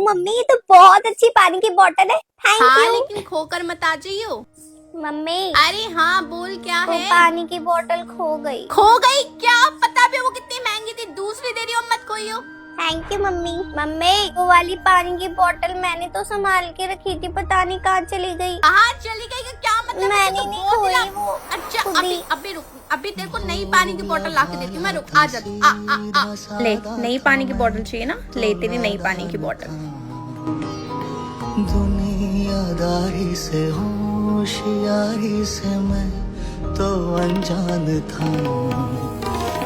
Mummy, ये तो बहुत अच्छी पानी की बोतल है। थैंक हाँ यू। लेकिन खोकर मत आ जाइयो। मम्मी, अरे हाँ बोल, क्या वो है? पानी की बोतल खो गई। खो गई? क्या पता भी वो कितनी महंगी थी, दूसरी दे रही हो, मत खोइयो। Thank you mummy. मम्मी, वो वाली पानी की बोतल मैंने तो संभाल के रखी थी, पता नहीं कहाँ चली गई। कहाँ चली गई का क्या मतलब? मैंने नहीं खोई वो। अच्छा खुद ही। अभी रुक, अभी तेरे को नई पानी की बोतल ला के देती हूँ मैं, रुक, आ जा तू। आ ले, नई पानी की बोतल चाहिए ना, ले तेरी नई पानी की बोतल। दुनियादारी से होशियारी से मैं तो अनजान था,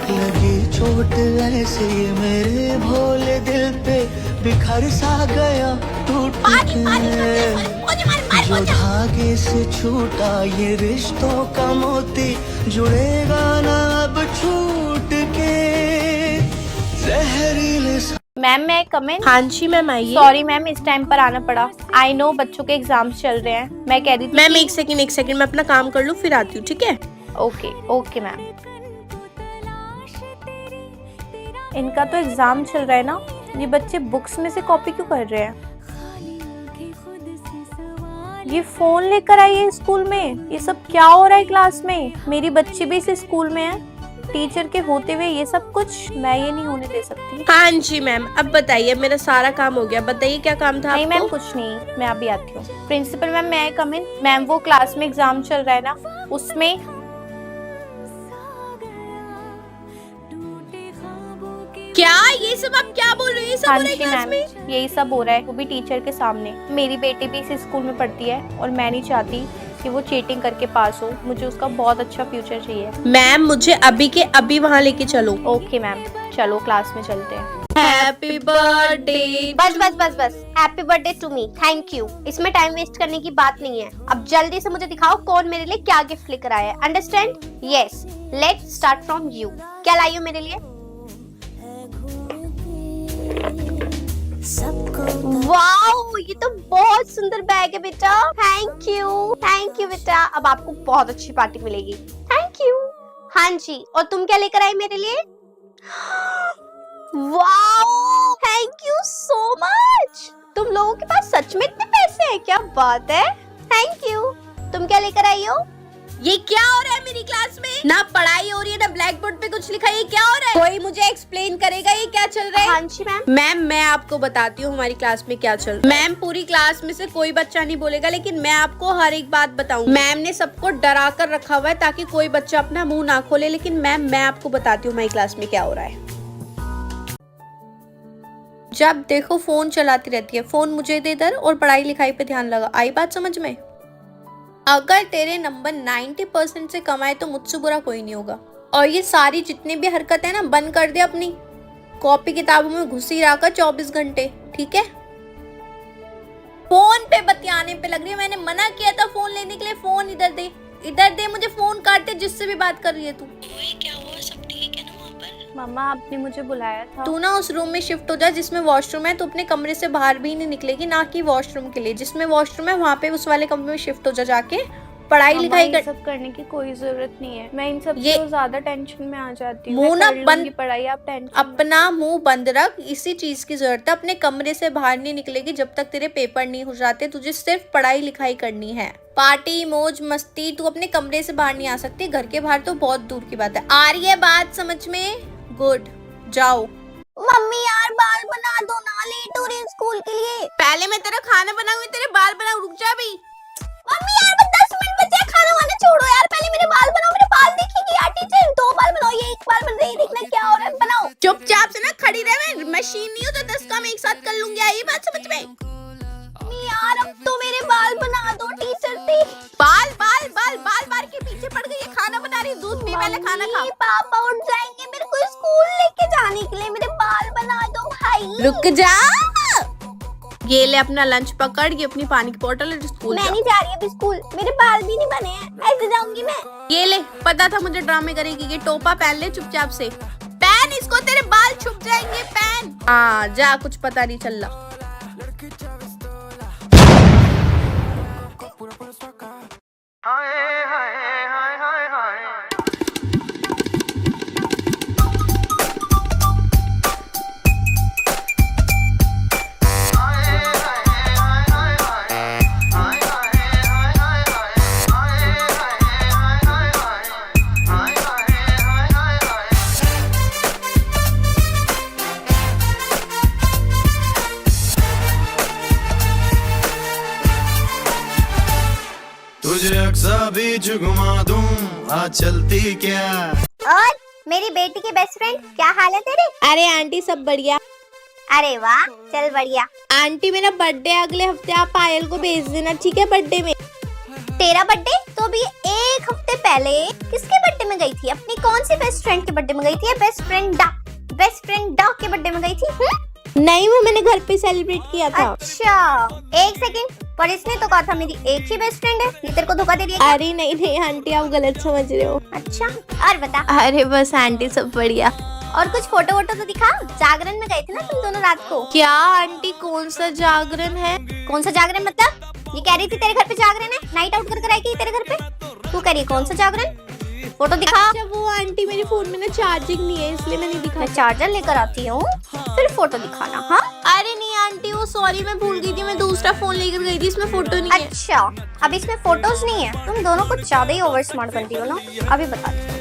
लगी चोट ऐसे मेरे भोले दिल पे बिखर सा गया टूट के। जो धागे से छूटा ये रिश्तों का मोती जुड़ेगा ना अब छूट के। जहरीले मैम, मैं कम इन? हाँ जी मैम आइए। सॉरी मैम, इस टाइम पर आना पड़ा। आई नो बच्चों के एग्जाम्स चल रहे हैं। मैं कह रही थी मैम एक सेकंड मैं अपना काम कर लूँ फिर आती हूँ, ठीक है? Okay okay ma'am. इनका तो एग्जाम चल रहा है ना, ये बच्चे बुक्स में से कॉपी क्यों कर रहे हैं? ये फोन लेकर आई है स्कूल में, ये सब क्या हो रहा है क्लास में? मेरी बच्ची भी इस स्कूल में है, टीचर के होते हुए ये सब कुछ मैं ये नहीं होने दे सकती। हाँ जी मैम, अब बताइए, मेरा सारा काम हो गया, बताइए क्या काम था? नहीं आपको? मैम, कुछ नहीं, मैं अभी आती हूँ। प्रिंसिपल मैम, मैं कम इन? मैम, वो क्लास में एग्जाम चल रहा है ना, उसमें क्या ये सब आप क्या बोल रही हो? ये सब हाँ हो रहा है जी क्लास मैम, में? यही सब हो रहा है, वो भी टीचर के सामने। मेरी बेटी भी इस स्कूल में पढ़ती है और मैं नहीं चाहती कि वो चीटिंग करके पास हो। मुझे उसका बहुत अच्छा फ्यूचर चाहिए। मैम मुझे अभी के अभी वहाँ लेके चलो। ओके मैम, चलो क्लास में चलते हैं। Happy birthday. बस बस बस बस, happy birthday to me, thank you. इसमें टाइम वेस्ट करने की बात नहीं है। अब जल्दी से मुझे दिखाओ कौन मेरे लिए क्या गिफ्ट लेकर आया है। Understand? Yes, let's start from you. क्या लाई हो मेरे लिए? वाओ, ये तो बहुत सुंदर बैग है बेटा। थैंक यू बेटा। अब आपको बहुत अच्छी पार्टी मिलेगी। Thank you. हाँ जी, और तुम क्या लेकर आई मेरे लिए? Wow, thank you so much. तुम लोगों के पास सच में इतने पैसे हैं, क्या बात है। Thank you. तुम क्या लेकर आई हो? ये क्या हो रहा है मेरी क्लास में? ना पढ़ाई हो रही है ना ब्लैक बोर्ड पे कुछ लिखा है, ये क्या हो रहा है? कोई मुझे एक्सप्लेन करेगा ये क्या चल रहा है? हाँ जी मैम। मैम मैं आपको बताती हूँ हमारी क्लास में क्या चल रहा है। मैम पूरी क्लास में से कोई बच्चा नहीं बोलेगा, लेकिन मैं आपको हर एक बात बताऊँ। मैम ने सबको डरा कर रखा हुआ है ताकि कोई बच्चा अपना मुंह ना खोले, लेकिन मैम मैं आपको बताती हूँ हमारी क्लास में क्या हो रहा है। जब देखो फोन चलाती रहती है, फोन मुझे दे इधर और पढ़ाई लिखाई पे ध्यान लगा। आई बात समझ में? अगर तेरे नंबर 90% से कम आए तो मुझसे बुरा कोई नहीं होगा। और ये सारी जितनी भी हरकत है ना, बंद कर दे अपनी। कॉपी किताबों में घुसी रहकर 24 घंटे, ठीक है? फोन पे बतियाने पे लग रही है। मैंने मना किया था फोन लेने के लिए। फोन इधर दे, इधर दे मुझे फोन। काटते जिससे भी बात कर रही है तू। क्या हुआ, सब ठीक है ना वहाँ पर? मम्मा, आपने मुझे बुलाया था। तू ना उस रूम में शिफ्ट हो जा जिसमें वॉशरूम है। तो अपने कमरे से बाहर भी नहीं निकलेगी, ना कि वॉशरूम के लिए। जिसमें वॉशरूम है वहाँ पे उस वाले कमरे में शिफ्ट हो जा, जाके पढ़ाई लिखाई कर। सब करने की कोई जरूरत नहीं है, मैं इन सब ये से ज्यादा टेंशन में आ जाती हूँ। मुंह ना बंद, पढ़ाई आप टेंशन अपना मुंह बंद रख। इसी चीज की जरूरत है। अपने कमरे से बाहर नहीं निकलेगी जब तक तेरे पेपर नहीं हो जाते। तुझे सिर्फ पढ़ाई लिखाई करनी है। पार्टी मौज मस्ती तू अपने कमरे से बाहर नहीं आ सकती। घर के बाहर तो बहुत दूर की बात है। आ रही है बात समझ में? गुड, जाओ। मम्मी यार, बाल बना दो ना, लेट हो रही है स्कूल के लिए। पहले मैं तेरा खाना बनाऊंगी, तेरे बाल बनाऊं। रुक जा भी। मम्मी यार, बस 10 मिनट बचे हैं, खाना वाना छोड़ो यार, पहले मेरे बाल बनाओ। मेरे बाल देखेगी यार टीचर। 2 बाल बनाओ, ये 1 बाल बन रही है, देखना क्या हो रहा है। बनाओ चुपचाप से ना खड़ी रह। मैं मशीन नहीं हूँ तो 10 काम एक साथ कर लूंगी। आई बात समझ में? मम्मी यार, अब तो मेरे बाल बना दो टीचर से। बाल बाल बाल बाल बाल के पीछे पड़ गई है। खाना बना रही, दूध पी, पहले खाना खा। पापा उठ जाएंगे मेरे को स्कूल लेके जाने के लिए। मेरे बाल बना दो भाई। रुक जा। ये ले अपना लंच पकड़, ये अपनी पानी की बोतल है, स्कूल मैं नहीं जा रही अभी स्कूल, मेरे बाल भी नहीं बने हैं, ऐसे जाऊंगी मैं। ये ले, पता था मुझे ड्रामे करेगी। ये टोपा पहन ले चुपचाप से। पहन इसको, तेरे बाल छुप जाएंगे। पहन। हाँ जा, कुछ पता नहीं चल रहा। तुझे अक्सा बीच घुमा दूं, आज चलती क्या। और मेरी बेटी की बेस्ट फ्रेंड, क्या हाल है तेरे? अरे आंटी सब बढ़िया। अरे वाह, चल बढ़िया। आंटी मेरा बर्थडे अगले हफ्ते, आप पायल को भेज देना ठीक है बर्थडे में। तेरा बर्थडे तो अभी 1 हफ्ते पहले किसके बर्थडे में गई थी? अपनी कौन सी बेस्ट फ्रेंड के बर्थडे में गई थी? बेस्ट फ्रेंड डॉग के बर्थडे में गई थी? नहीं, वो मैंने घर पे सेलिब्रेट किया था। अच्छा, एक सेकंड, पर इसने तो कहा था मेरी एक ही बेस्ट फ्रेंड है। ये तेरे को धोखा दे रही है? अरे नहीं आंटी, आप गलत समझ रहे हो। अच्छा, और बता। अरे बस आंटी सब बढ़िया। और कुछ फोटो वोटो तो दिखा। जागरण में गए थे ना तुम दोनों रात को? क्या आंटी, कौन सा जागरण है? कौन सा जागरण मतलब? ये कह रही थी तेरे घर पे जागरण है, नाइट आउट कर आएगी तेरे घर पे। तू कह रही है कौन सा जागरण? फोटो दिखा। अच्छा वो आंटी मेरे फोन में ना चार्जिंग नहीं है, इसलिए मैं नहीं दिखा। मैं चार्जर लेकर आती हूँ, फिर फोटो दिखाना। हाँ अरे नहीं आंटी, वो सॉरी मैं भूल गई थी, मैं दूसरा फोन लेकर गई थी, इसमें फोटो नहीं है। अच्छा, अब इसमें फोटोज नहीं है। तुम दोनों कुछ ज्यादा ही ओवर स्मार्ट बनती हो ना। अभी बता दो।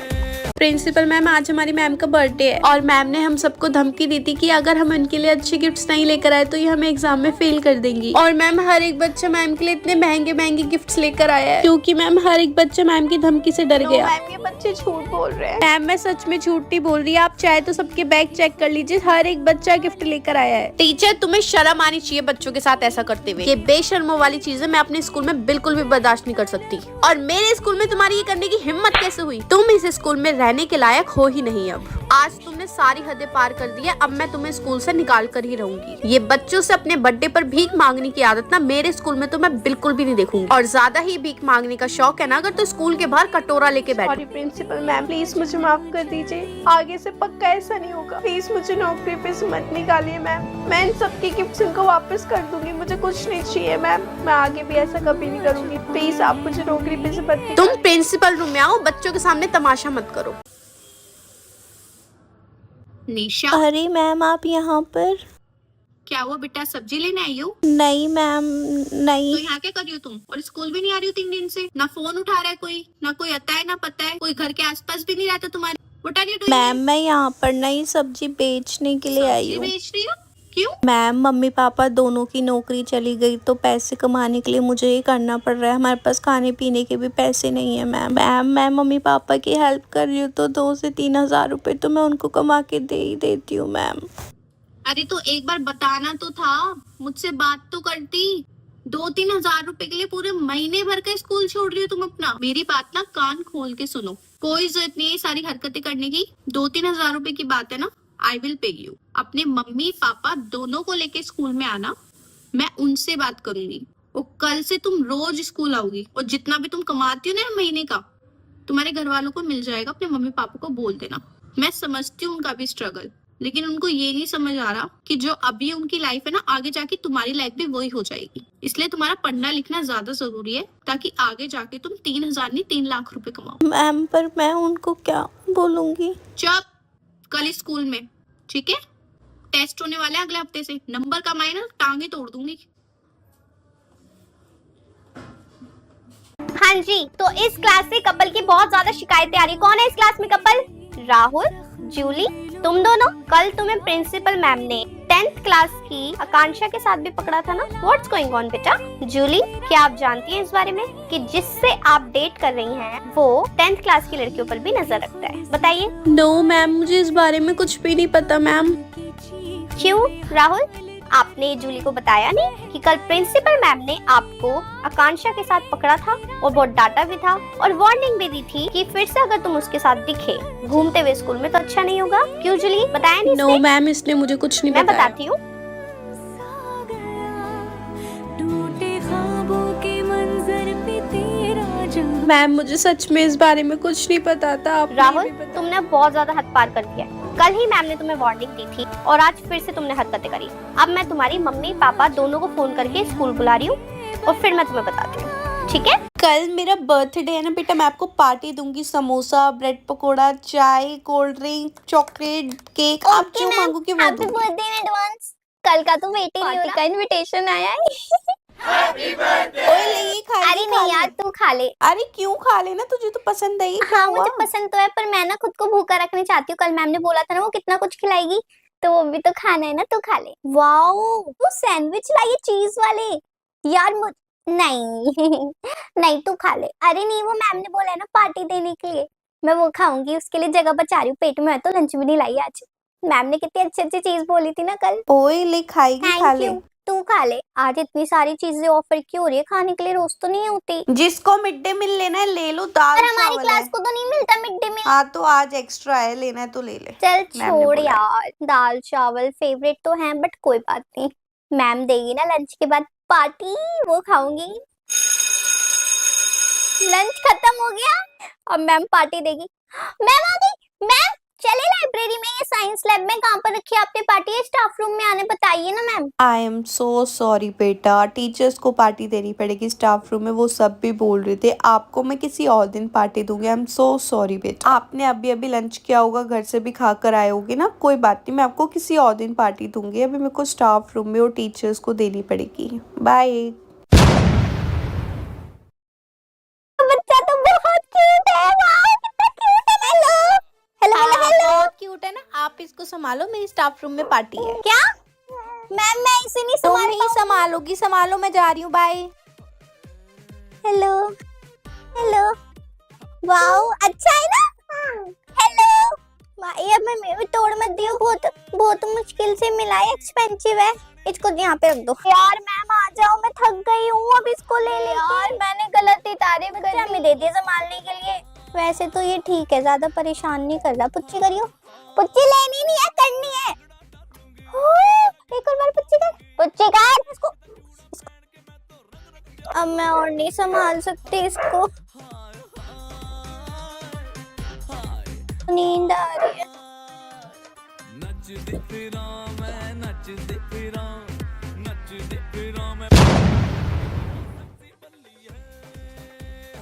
प्रिंसिपल मैम, आज हमारी मैम का बर्थडे है और मैम ने हम सबको धमकी दी थी कि अगर हम उनके लिए अच्छे गिफ्ट्स नहीं लेकर आए तो ये हमें एग्जाम में फेल कर देंगी। और मैम हर एक बच्चा मैम के लिए इतने महंगे महंगे गिफ्ट्स लेकर आया है, क्योंकि मैम हर एक बच्चा मैम की धमकी से डर गया। मैम ये बच्चे झूठ बोल रहे हैं। मैम मैं सच में झूठ नहीं बोल रही, आप चाहे तो सबके बैग चेक कर लीजिए, हर एक बच्चा गिफ्ट लेकर आया है। टीचर तुम्हें शर्म आनी चाहिए बच्चों के साथ ऐसा करते हुए। ये बेशर्मों वाली चीजें मैं अपने स्कूल में बिल्कुल भी बर्दाश्त नहीं कर सकती। और मेरे स्कूल में तुम्हारी ये करने की हिम्मत कैसे हुई? तुम इस स्कूल में रहने के लायक हो ही नहीं। अब आज तुमने सारी हदें पार कर दी है, अब मैं तुम्हें स्कूल से निकाल कर ही रहूंगी। ये बच्चों से अपने बर्थडे पर भीख मांगने की आदत ना मेरे स्कूल में तो मैं बिल्कुल भी नहीं देखूंगी। और ज्यादा ही भीख मांगने का शौक है ना अगर, तो स्कूल के बाहर कटोरा लेके बैठो। सॉरी प्रिंसिपल मैम, प्लीज मुझे माफ कर दीजिए, आगे से पक्का ऐसा नहीं होगा। प्लीज मुझे नौकरी पे से मत निकालिए मैम, मैं इन सबके गिफ्ट्स इनको वापस कर दूंगी, मुझे कुछ नहीं चाहिए मैम, मैं आगे भी ऐसा कभी नहीं करूंगी। प्लीज आप मुझे नौकरी पे से मत निकालिए। तुम प्रिंसिपल रूम में आओ, बच्चों के सामने तमाशा मत करो। निशा, अरे मैम आप यहाँ पर? क्या हुआ बेटा, सब्जी लेने आई हो? नहीं मैम, नहीं। तो यहाँ क्या कर रही हो तुम? और स्कूल भी नहीं आ रही हो 3 दिन से? ना फोन उठा रहा है कोई, ना कोई आता है ना पता है, कोई घर के आसपास भी नहीं रहता तुम्हारे। What are you doing? Ma'am मैं यहाँ पर नई सब्जी बेचने के लिए आई सब्जी हूँ। बेच रही हो? क्यों? मैम मम्मी पापा दोनों की नौकरी चली गई, तो पैसे कमाने के लिए मुझे ये करना पड़ रहा है। हमारे पास खाने पीने के भी पैसे नहीं है मैम। मैं मम्मी पापा की हेल्प कर रही हूँ, तो 2 से 3 हजार रुपए तो मैं उनको कमा के दे ही देती हूँ मैम। अरे तो एक बार बताना तो था, मुझसे बात तो करती। 2-3 हजार रुपए के लिए पूरे महीने भर का स्कूल छोड़ रही हो तुम अपना? मेरी बात ना कान खोल के सुनो, कोई जरूरत नहीं है सारी हरकतें करने की। 2-3 हजार रुपए की बात है ना, आई विल पे यू। अपने मम्मी पापा दोनों को लेके स्कूल में आना, मैं उनसे बात करूंगी। और कल से तुम रोज स्कूल आओगी, और जितना भी तुम कमाती हो ना महीने का, तुम्हारे घर वालों को मिल जाएगा। अपने मम्मी पापा को बोल देना। मैं समझती हूँ उनका भी स्ट्रगल, लेकिन उनको ये नहीं समझ आ रहा कि जो अभी उनकी लाइफ है ना, आगे जाके तुम्हारी लाइफ भी वही हो जाएगी। इसलिए तुम्हारा पढ़ना लिखना ज्यादा जरूरी है, ताकि आगे जाके तुम 3 हजार नहीं 3 लाख रुपए कमाओ। मैम पर मैं उनको क्या बोलूंगी? चुप, कल स्कूल में, ठीक है? टेस्ट होने वाले हैं अगले हफ्ते से, नंबर कम आए ना टांगे तोड़ दूंगी। हाँ जी, तो इस क्लास से कपल की बहुत ज्यादा शिकायतें आ रही। कौन है इस क्लास में कपल? राहुल, जूली, तुम दोनों। कल तुम्हें प्रिंसिपल मैम ने 10th क्लास की आकांक्षा के साथ भी पकड़ा था ना। व्हाट्स गोइंग ऑन बेटा? जूली, क्या आप जानती हैं इस बारे में कि जिससे आप डेट कर रही हैं वो 10th क्लास की लड़कियों पर भी नजर रखता है? बताइए। नो मैम, मुझे इस बारे में कुछ भी नहीं पता मैम। क्यों राहुल, आपने जूली को बताया नहीं कि कल प्रिंसिपल मैम ने आपको आकांक्षा के साथ पकड़ा था और बहुत डांटा भी था और वार्निंग भी दी थी कि फिर से अगर तुम उसके साथ दिखे घूमते हुए स्कूल में तो अच्छा नहीं होगा? क्यों जूली, बताया नहीं? नो मैम, इसने मुझे कुछ नहीं मैं बताया। बताती हूँ। मैम मुझे सच में इस बारे में कुछ नहीं पता था। आपने राहुल, भी बताया। तुमने बहुत ज्यादा हद पार कर दिया है। कल ही मैम ने तुम्हें वार्निंग दी थी और आज फिर से तुमने हरकतें करी। अब मैं तुम्हारी मम्मी पापा दोनों को फोन करके स्कूल बुला रही हूँ और फिर मैं तुम्हें बताती हूँ, ठीक है? कल मेरा बर्थडे है ना बेटा, मैं आपको पार्टी दूंगी। समोसा, ब्रेड पकोड़ा, चाय, कोल्ड ड्रिंक, चॉकलेट, केक, आप जो मांगोगे वो दूंगी। Birthday in advance. कल का तो वेट ही नहीं हो रहा। का इनविटेशन आया है। ओए ले ये खा ले, अरे नहीं यार, तू खा ले। अरे क्यों खा लेना, तुझे तो पसंद है। हाँ मुझे पसंद तो है, पर मैं ना खुद को भूखा रखना चाहती हूँ। कल मैम ने बोला था ना वो कितना कुछ खिलाएगी, तो वो भी तो खाना है ना, तू खा ले। वाओ, वो सैंडविच लाई है चीज वाले। यार नहीं नहीं तू खा ले। अरे नहीं, वो मैम ने बोला है ना पार्टी देने के लिए, मैं वो खाऊंगी, उसके लिए जगह बचा रही हूँ पेट में। तो लंच भी नहीं लाई आज। मैम ने कितनी अच्छी अच्छी चीज बोली थी ना कल। ओए ले खाएगी, खा थैंक ले। यू, तू खा ले। आज इतनी सारी चीजें ऑफर की हो रही है खाने के लिए, रोज तो नहीं होती। जिसको मिड डे मील लेना है ले लो, दाल पर हमारी चावल क्लास है। को तो नहीं मिलता मिड डे मील। हाँ तो आज एक्स्ट्रा है, लेना है तो ले ले। चल मैम ने छोड़ बोला है। यार, दाल चावल फेवरेट तो है बट कोई बात नहीं। मैम देगी ना लंच के बाद पार्टी, वो खाऊंगी। लंच खत्म हो गया, अब मैम पार्टी देगी। मैम आ गई। मैम चले लाइब्रेरी में, ये साइंस लैब में कहाँ पर रखी है आपने पार्टी? स्टाफ रूम में आने बताइए ना ma'am. I am so sorry बेटा, टीचर्स को पार्टी देनी पड़ेगी स्टाफ रूम में, वो सब भी बोल रहे थे। आपको मैं किसी और दिन पार्टी दूंगी। आई एम सो सॉरी बेटा। आपने अभी अभी लंच किया होगा, घर से भी खा कर आए होगे ना, कोई बात नहीं, मैं आपको किसी और दिन पार्टी दूंगी। अभी मेरे को स्टाफ रूम में और टीचर्स को देनी पड़ेगी। बाय। बच्चा तो बहुत क्यूट है, वाओ कितना क्यूट है। Hello hello hello hello. बहुत क्यूट है ना, आप इसको संभालो, मेरी स्टाफ रूम में पार्टी है। क्या मैम, मैं इसे नहीं तुम संभाल नहीं संभालोगी, संभालो, मैं जा रही हूँ, बाय। हेलो हेलो, वाओ अच्छा है ना। हेलो भाई, अब मैं मेरे तोड़ मत दियो, बहुत बहुत मुश्किल से मिला है, एक्सपेंसिव है। इसको यहाँ पे रख दो। यार मैम आ जाओ, मैं थक गई हूँ, अब इसको ले ले। यार मैंने गलत ही तारीफ करी, हमें दे दिए संभालने के लिए। वैसे तो ये ठीक है, ज्यादा परेशान नहीं कर रहा। पुच्ची करियो, पुच्ची लेनी नहीं है, करनी है। एक और बार पुच्ची कर, पुच्ची कर इसको। अब मैं और नहीं संभाल सकती इसको, नींद आ रही है।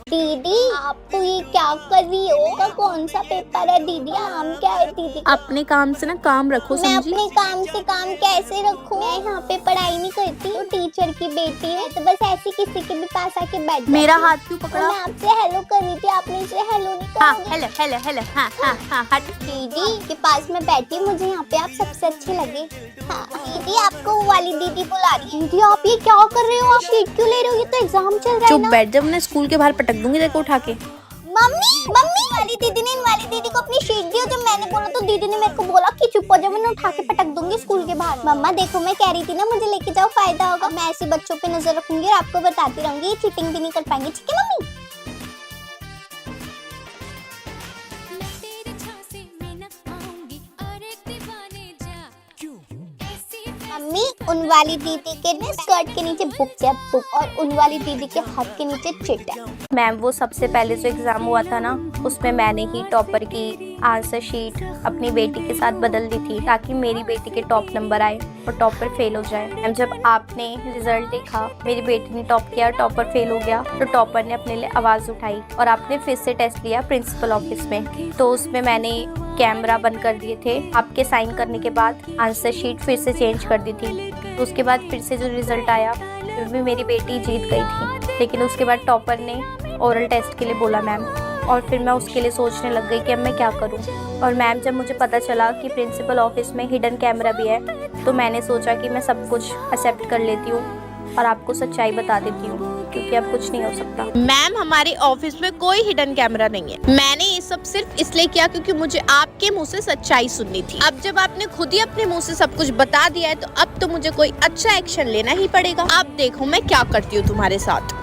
दीदी आप तो ये क्या कर रही हो? का कौन सा पेपर है दीदी? नाम क्या है दीदी? अपने काम से ना काम रखो, मैं समझी? अपने काम से काम कैसे रखूं? मैं यहाँ पे पढ़ाई नहीं करती हूँ, टीचर की बेटी है, तो बस ऐसे किसी के भी पास आके बैठ जाती मेरा हूँ। हाथ क्यों और पकड़ा? मैं आपसे हेलो कर रही थी, आपने इसे हेलो नहीं हाँ करोगे? हेलो हेलो हेलो, हाँ हाँ हाँ, हट। दीदी के पास में बैठी, मुझे यहाँ पे आप सबसे अच्छे लगे। हाँ दीदी, आपको वो वाली दीदी बुला रही है। दीदी आप ये क्या कर रहे हो? आप शीट क्यों ले रहे हो? ये तो एग्जाम चल रहा है चुप ना। बैठ, जब मैं स्कूल के बाहर पटक दूंगी तेरे को उठा के। मम्मी मम्मी, वाली दीदी ने इन वाली दीदी को अपनी शीट दी, और जब मैंने बोला तो दीदी ने मेरे को बोला कि चुप हो जाओ, मैंने उठा के पटक दूंगी स्कूल के बाहर। मम्मा देखो, मैं कह रही थी ना मुझे लेके जाओ, फायदा होगा। मैं ऐसे बच्चों पे नजर रखूंगी और आपको बताती रहूंगी, ये चीटिंग भी नहीं कर पाएंगे, ठीक है मम्मी? मम्मी उन वाली दीदी के ना स्कर्ट के नीचे बुक है, बुक, और उन वाली दीदी के हाथ के नीचे चिट है। मैम वो सबसे पहले जो एग्जाम हुआ था ना, उसमें मैंने ही टॉपर की आंसर शीट अपनी बेटी के साथ बदल दी थी, ताकि मेरी बेटी के टॉप नंबर आए और टॉपर फेल हो जाए। मैम जब आपने रिजल्ट देखा, मेरी बेटी ने टॉप किया, टॉपर फेल हो गया, तो टॉपर ने अपने लिए आवाज उठाई और आपने फिर से टेस्ट लिया प्रिंसिपल ऑफिस में। तो उसमें मैंने कैमरा बंद कर दिए थे। आपके साइन करने के बाद आंसर शीट फिर से चेंज कर दी थी। तो उसके बाद फिर से जो रिजल्ट आया, फिर भी मेरी बेटी जीत गई थी। लेकिन उसके बाद टॉपर ने ओरल टेस्ट के लिए बोला मैम, और फिर मैं उसके लिए सोचने लग गई कि अब मैं क्या करूं। और मैम जब मुझे पता चला कि प्रिंसिपल ऑफिस में हिडन कैमरा भी है, तो मैंने सोचा कि मैं सब कुछ एक्सेप्ट कर लेती हूँ और आपको सच्चाई बता देती हूँ, क्योंकि अब कुछ नहीं हो सकता। मैम हमारे ऑफिस में कोई हिडन कैमरा नहीं है। मैंने ये सब सिर्फ इसलिए किया क्योंकि मुझे आपके मुंह से सच्चाई सुननी थी। अब जब आपने खुद ही अपने मुंह से सब कुछ बता दिया है, तो अब तो मुझे कोई अच्छा एक्शन लेना ही पड़ेगा। अब देखो मैं क्या करती हूँ तुम्हारे साथ।